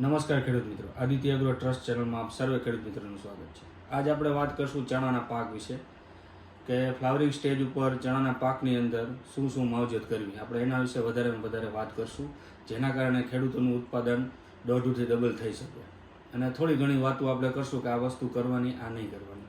નમસ્કાર ખેડૂત મિત્રો, આદિત્ય એગ્રો ટ્રસ્ટ ચેનલમાં આપ સર્વે ખેડૂત મિત્રોનું સ્વાગત છે। આજે આપણે વાત કરશું ચણાના પાક વિશે કે ફ્લાવરિંગ સ્ટેજ ઉપર ચણાના પાકની અંદર શું શું માવજત કરવી। આપણે એના વિશે વધારે વાત કરશું, જેના કારણે ખેડૂતોનું ઉત્પાદન દોઢથી ડબલ થઈ શકે। અને થોડી ઘણી વાતો આપણે કરશું કે આ વસ્તુ કરવાની, આ નહીં કરવાની।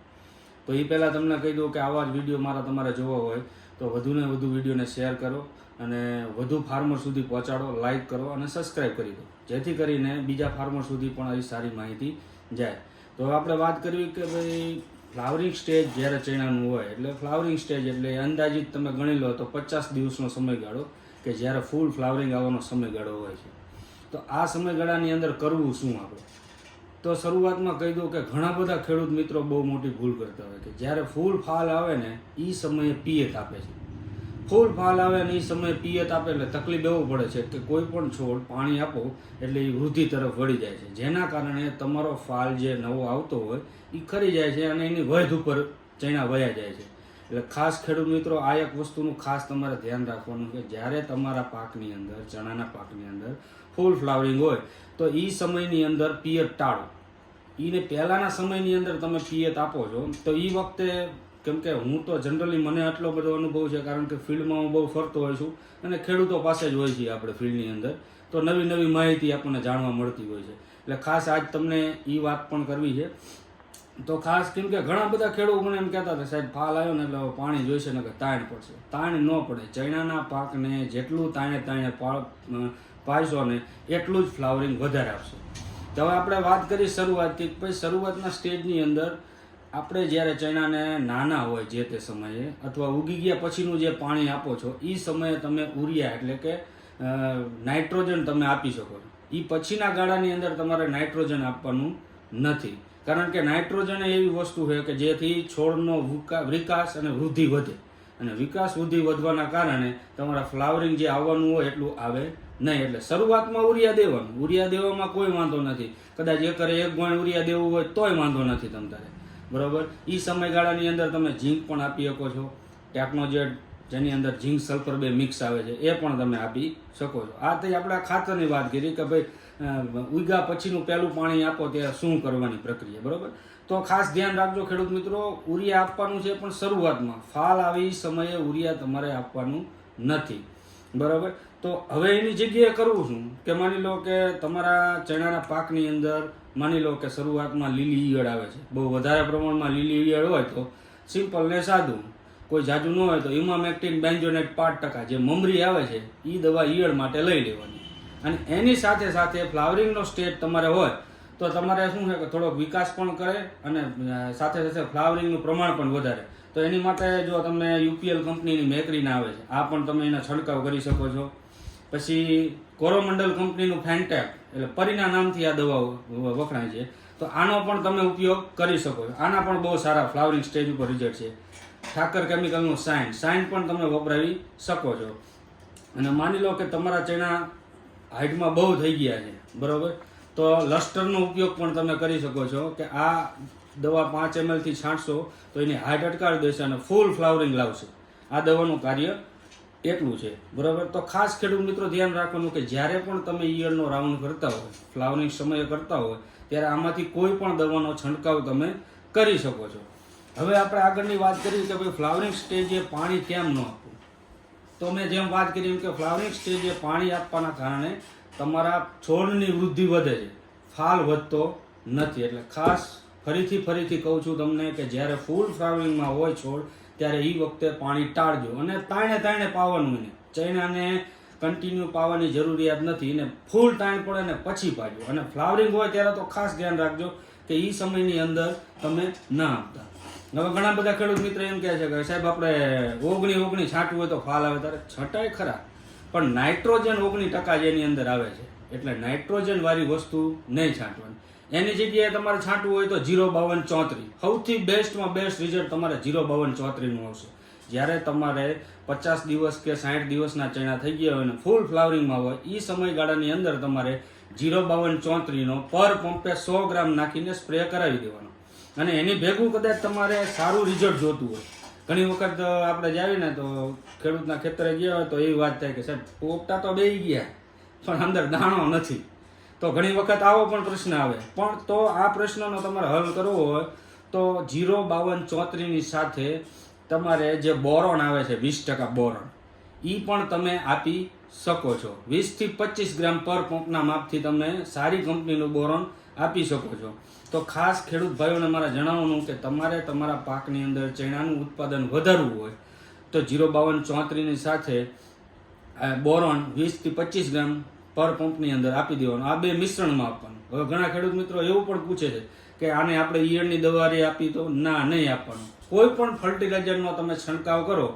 તો એ પહેલાં તમને કહી દઉં કે આવા જ વિડીયો મારા તમારે જોવા હોય તો વધુને વધુ વિડીયોને શેર કરો અને વધુ ફાર્મર સુધી પહોંચાડો, લાઇક કરો અને સબસ્ક્રાઈબ કરી દો, જેથી કરીને બીજા ફાર્મર સુધી પણ આવી સારી માહિતી જાય। તો આપણે વાત કરવી કે ભાઈ ફ્લાવરિંગ સ્ટેજ જ્યારે ચણાનું હોય, એટલે ફ્લાવરિંગ સ્ટેજ એટલે અંદાજિત તમે ગણી લો તો 50 દિવસનો સમયગાળો કે જ્યારે ફૂલ ફ્લાવરિંગ આવવાનો સમયગાળો હોય છે। તો આ સમયગાળાની અંદર કરવું શું આપણે? તો શરૂઆતમાં કહી દઉં કે ઘણા બધા ખેડૂત મિત્રો બહુ મોટી ભૂલ કરતા હોય કે જ્યારે ફૂલ ફાલ આવે ને એ સમયે પિયત આપે છે। ફૂલ ફાલ આવે ને એ સમયે પિયત આપે એટલે તકલીફ એવું પડે છે કે કોઈ પણ છોડ પાણી આપો એટલે એ વૃદ્ધિ તરફ વળી જાય છે, જેના કારણે તમારો ફાલ જે નવો આવતો હોય એ ખરી જાય છે અને એની વધ ઉપર ચણા વયા જાય છે। એટલે ખાસ ખેડૂત મિત્રો આ એક વસ્તુનું ખાસ તમારે ધ્યાન રાખવાનું કે જ્યારે તમારા પાકની અંદર, ચણાના પાકની અંદર ફૂલ ફ્લાવરિંગ હોય તો એ સમયની અંદર પિયત ટાળો। એને પહેલાંના સમયની અંદર તમે પિયત આપો છો તો એ વખતે, કેમ કે હું તો જનરલી મને આટલો બધો અનુભવ છે કારણ કે ફિલ્ડમાં હું બહુ ફરતો હોઉં છું અને ખેડૂતો પાસે જ હોય છે આપણે ફિલ્ડની અંદર, તો નવી નવી માહિતી આપણને જાણવા મળતી હોય છે। એટલે ખાસ આજ તમને એ વાત પણ કરવી છે। તો ખાસ કેમ કે ઘણા બધા ખેડૂતો મને એમ કહેતા હતા સાહેબ ફાલ આવ્યો ને એટલે પાણી જોઈશે ને કે તાણ પડશે। તાણ ન પડે, ચણાના પાકને જેટલું તાણે પાઈશો ને એટલું જ ફ્લાવરિંગ વધારે આપશે। તો હવે આપણે વાત કરી શરૂઆતથી, પછી શરૂઆતના સ્ટેજની અંદર આપણે જ્યારે ચણાને નાના હોય જે તે સમયે અથવા ઉગી ગયા પછીનું જે પાણી આપો છો એ સમયે તમે ઉરિયા એટલે કે નાઇટ્રોજન તમે આપી શકો છો। એ પછીના ગાળાની અંદર તમારે નાઇટ્રોજન આપવાનું નથી, કારણ કે નાઇટ્રોજન એવી વસ્તુ છે કે જેથી છોડનો વિકાસ અને વૃદ્ધિ વધે, અને વિકાસ વૃદ્ધિ વધવાના કારણે તમારા ફ્લાવરિંગ જે આવવાનું હોય એટલું આવે નહીં। એટલે શરૂઆતમાં ઉરિયા દેવાનું, ઉરિયા દેવામાં કોઈ વાંધો નથી, કદાચ એકરે એક ગોણ ઉરિયા દેવું હોય તોય વાંધો નથી તમારે, બરાબર। એ સમયગાળાની અંદર તમે ઝીંક પણ આપી શકો છો, ટેકનોજેટ જેની અંદર ઝીંક સલ્ફર 2 મિક્સ આવે છે એ પણ તમે આપી શકો છો। આ તો આપણે ખાતરની વાત કરી કે ભાઈ ઉગ્યા પછીનું પહેલું પાણી આપો ત્યારે શું કરવાની પ્રક્રિયા, બરાબર। તો ખાસ ધ્યાન રાખજો ખેડૂત મિત્રો, ઉરિયા આપવાનું છે પણ શરૂઆતમાં, ફાલ આવી સમયે ઉરિયા તમારે આપવાનું નથી, બરાબર। તો હવે એની જગ્યાએ કરવું શું કે માની લો કે તમારા ચણાના પાકની અંદર માની લો કે શરૂઆતમાં લીલી ઈયળ આવે છે, બહુ વધારે પ્રમાણમાં લીલી ઈયળ હોય તો સિમ્પલ ને સાદું, કોઈ જાજુ ન હોય તો ઇમામેક્ટિન બેન્ઝોનેટ 5% જે મમરી આવે છે એ દવા ઈયળ માટે લઈ લેવાની। અને એની સાથે સાથે ફ્લાવરિંગનો સ્ટેજ તમારે હોય તો તમારે શું છે કે થોડોક વિકાસ પણ કરે અને સાથે સાથે ફ્લાવરિંગનું પ્રમાણ પણ વધારે, તો એની માટે જો તમને યુપીએલ કંપનીની મેક્રીના આવે છે આ પણ તમે એના છંટકાવ કરી શકો છો। પછી કોરોમંડલ કંપનીનું ફેન્ટેક એટલે પરીના નામથી આ દવાઓ વખણાય છે, તો આનો પણ તમે ઉપયોગ કરી શકો છો। આના પણ બહુ સારા ફ્લાવરિંગ સ્ટેજ ઉપર રિઝલ્ટ છે। ઠાકર કેમિકલનું સાઇન પણ તમે વપરાવી શકો છો। અને માની લો કે તમારા ચણા હાઇટમાં બહુ થઈ ગયા છે, બરાબર, તો લસ્ટરનો ઉપયોગ પણ તમે કરી શકો છો કે આ દવા 5 ml થી છાંટશો તો એની હાઇટ અટકાવી દેશે અને ફૂલ ફ્લાવરિંગ લાવશે। આ દવાનું કાર્ય એટલું છે, બરાબર। તો ખાસ ખેડૂત મિત્રો ધ્યાન રાખવાનું કે જ્યારે પણ તમે ઈયળનો રાઉન્ડ કરતા હોય, ફ્લાવરિંગ સમયે કરતા હોય ત્યારે આમાંથી કોઈ પણ દવાનો છંટકાવ તમે કરી શકો છો। હવે આપણે આગળની વાત કરીએ કે ભાઈ ફ્લાવરિંગ સ્ટેજે પાણી કેમ ન આપવું। તો મેં જેમ વાત કરી એમ કે ફ્લાવરિંગ સ્ટેજે પાણી આપવાના કારણે તમારા છોડની વૃદ્ધિ વધે છે, ફાલ વધતો નથી। એટલે ખાસ ફરીથી કહું છું તમને કે જ્યારે ફૂલ ફ્લાવરિંગમાં હોય છોડ ત્યારે એ વખતે પાણી ટાળજો અને તાણે પાવાનું, એને ચણાને કન્ટિન્યુ પાવાની જરૂરિયાત નથી, એને ફૂલ તાણ પડે ને પછી પાજો। અને ફ્લાવરિંગ હોય ત્યારે તો ખાસ ધ્યાન રાખજો કે એ સમયની અંદર તમે ના આપતા। હવે ઘણા બધા ખેડૂત મિત્ર એમ કહે છે કે સાહેબ આપણે ઓગણી છાંટવું હોય તો ફાલ આવે, ત્યારે છટાય ખરા પણ નાઇટ્રોજન 19% જેની અંદર આવે છે, એટલે નાઇટ્રોજન વાળી વસ્તુ નહીં છાંટવાની। એની જગ્યાએ તમારે છાંટવું હોય તો 05234, સૌથી બેસ્ટમાં બેસ્ટ રિઝલ્ટ તમારે 05234નું આવશે। જ્યારે તમારે 50 દિવસ કે 60 દિવસના ચણા થઈ ગયા હોય ને ફૂલ ફ્લાવરિંગમાં હોય એ સમયગાળાની અંદર તમારે 05234નો પર પંપે 100 ગ્રામ નાખીને સ્પ્રે કરાવી દેવાનો। અને એની ભેગું કદાચ તમારે સારું રિઝલ્ટ જોતું હોય, ઘણી વખત આપણે જાવીએ ને તો ખેડૂતના ખેતરે ગયા હોય તો એવી વાત થાય કે સાહેબ પોપટા તો બેહી ગયા પણ અંદર દાણો નથી, તો ઘણી વખત આવો પણ પ્રશ્ન આવે, પણ તો આ પ્રશ્નનો તમારે હલ કરવો હોય તો 05234 ની સાથે તમારે જે બોરોન આવે છે 20% બોરોન, એ પણ તમે આપી શકો છો. 20 થી 25 ગ્રામ પર પંપના માપથી તમે સારી કંપનીનું બોરોન આપી શકો છો. તો ખાસ ખેડૂત ભાઈઓને મારે જણાવવાનું કે તમારે તમારા પાકની અંદર ચણાનું ઉત્પાદન વધારવું હોય તો 05234 ની સાથે બોરોન 20 થી 25 ગ્રામ પર પંપની અંદર આપી દેવાનું. આ બે મિશ્રણમાં આપવાનું. હવે ઘણા ખેડૂત મિત્રો એવું પણ પૂછે છે કે આને આપણે ઈયળની દવા આપી તો ના, નહીં આપવાનું. કોઈ પણ ફર્ટિલાઇઝરનો તમે છંટકાવ કરો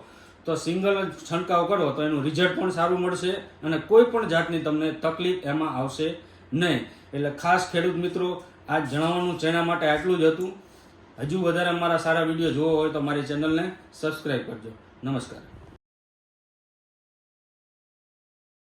તો સિંગલ જ છંટકાવ કરો તો એનું રિઝલ્ટ પણ સારું મળશે અને કોઈ પણ જાતની તમને તકલીફ એમાં આવશે નહીં. એટલે ખાસ ખેડૂત મિત્રો આ જણાવવાનું ચણા માટે આટલું જ હતું. હજુ વધારે મારા સારા વિડીયો જોવો હોય તો મારી ચેનલને સબસ્ક્રાઈબ કરજો. નમસ્કાર.